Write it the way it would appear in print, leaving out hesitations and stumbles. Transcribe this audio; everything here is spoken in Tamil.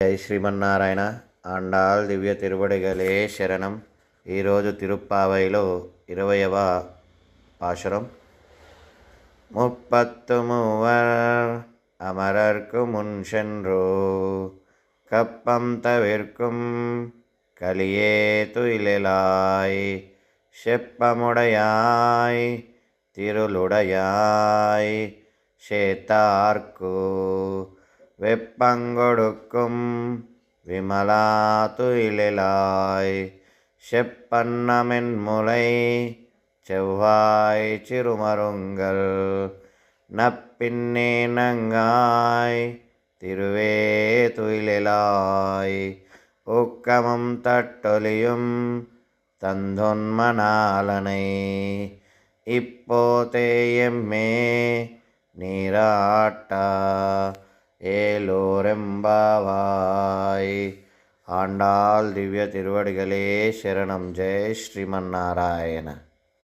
జై శ్రీమన్నారాయణ. ఆండాళ్ దివ్య తిరువడిగలే శరణం. ఈరోజు తిరుప్పావైలో 20వ பாசுரம். முப்பத்து மூவர் அமரர்க்கு முன் சென்றோ கப்பம் தவிர்க்கும் கலியே துயிலாய் செப்பமுடையாய் திருளுடையாய் சேத்தார்க்கு வெப்பங்கொடுக்கும் விமலா துயிலாய் செப்பன்னமென் முலை செவ்வாய் சிறுமருங்கள் நப்பின்னே நங்காய் திருவே துயிலாய் ஊக்கமும் தட்டொலியும் தந்தொன்மணாலனை இப்போதேயம்மே நீராட்டா ஏலோரெம்பாவாய். ஆண்டாள் திவ்ய திருவடிகளே சரணம். ஜெய் ஸ்ரீமன்னாராயண.